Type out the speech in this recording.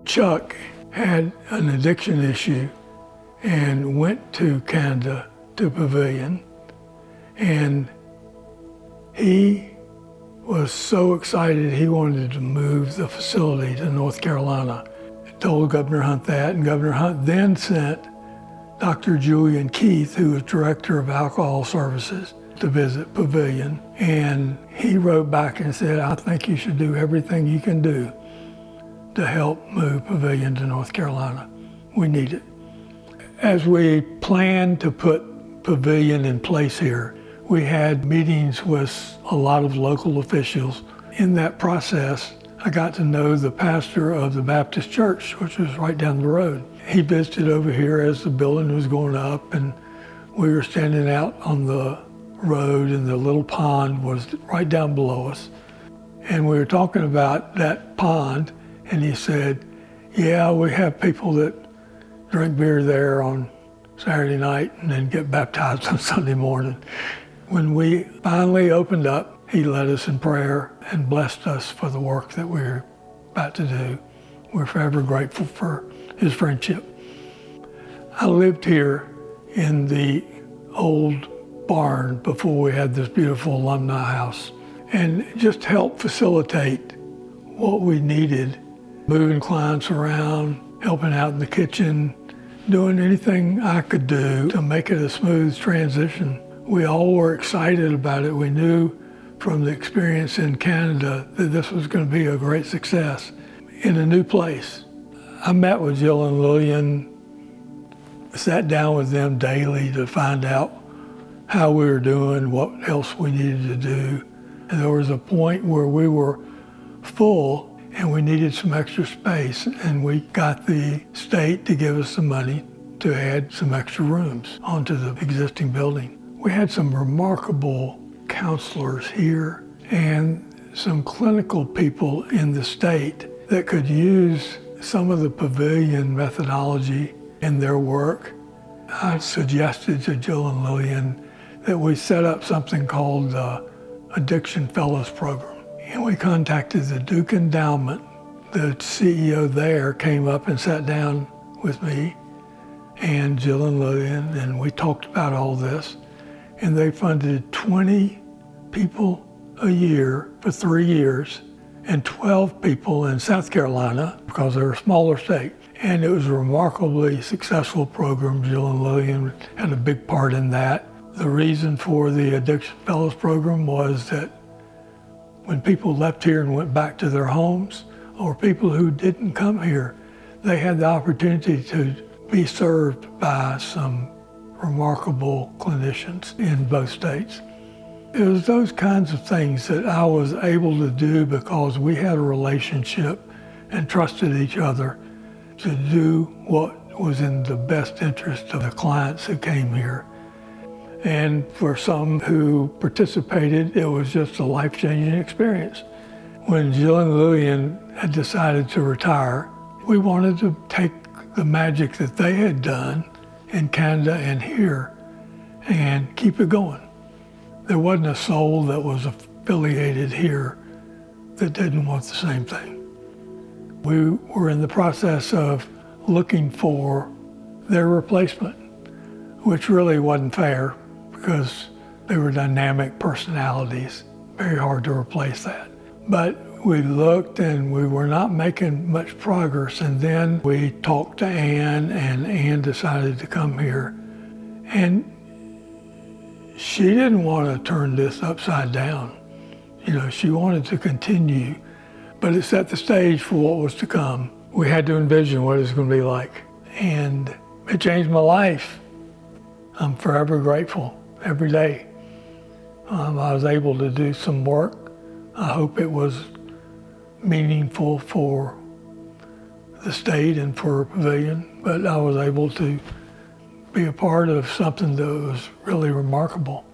Chuck had an addiction issue and went to Canada, to Pavillon, and he was so excited he wanted to move the facility to North Carolina. He told Governor Hunt that, and Governor Hunt then sent Dr. Julian Keith, who was director of alcohol services, to visit Pavillon, and he wrote back and said, I think you should do everything you can do to help move Pavillon to North Carolina. We need it. As we planned to put Pavillon in place here, we had meetings with a lot of local officials. In that process, I got to know the pastor of the Baptist church, which was right down the road. He visited over here as the building was going up, and we were standing out on the road, and the little pond was right down below us. And we were talking about that pond, and he said, yeah, we have people that drink beer there on Saturday night and then get baptized on Sunday morning. When we finally opened up, he led us in prayer and blessed us for the work that we were about to do. We're forever grateful for his friendship. I lived here in the old barn before we had this beautiful alumni house, and it just helped facilitate what we needed, moving clients around, helping out in the kitchen, doing anything I could do to make it a smooth transition. We all were excited about it. We knew from the experience in Canada that this was going to be a great success in a new place. I met with Jill and Lillian, sat down with them daily to find out how we were doing, what else we needed to do. And there was a point where we were full and we needed some extra space, and we got the state to give us some money to add some extra rooms onto the existing building. We had some remarkable counselors here and some clinical people in the state that could use some of the Pavillon methodology in their work. I suggested to Jill and Lillian that we set up something called the Addiction Fellows Program. And we contacted the Duke Endowment. The CEO there came up and sat down with me and Jill and Lillian, and we talked about all this. And they funded 20 people a year for 3 years and 12 people in South Carolina because they're a smaller state. And it was a remarkably successful program. Jill and Lillian had a big part in that. The reason for the Addiction Fellows Program was that when people left here and went back to their homes, or people who didn't come here, they had the opportunity to be served by some remarkable clinicians in both states. It was those kinds of things that I was able to do because we had a relationship and trusted each other to do what was in the best interest of the clients who came here. And for some who participated, it was just a life-changing experience. When Jill and Lillian had decided to retire, we wanted to take the magic that they had done in Canada and here and keep it going. There wasn't a soul that was affiliated here that didn't want the same thing. We were in the process of looking for their replacement, which really wasn't fair because they were dynamic personalities. Very hard to replace that. But we looked and we were not making much progress, and then we talked to Ann, and Ann decided to come here. And she didn't want to turn this upside down. You know, she wanted to continue, but it set the stage for what was to come. We had to envision what it was going to be like, and it changed my life. I'm forever grateful every day. I was able to do some work. I hope it was meaningful for the state and for Pavillon, but I was able to be a part of something that was really remarkable.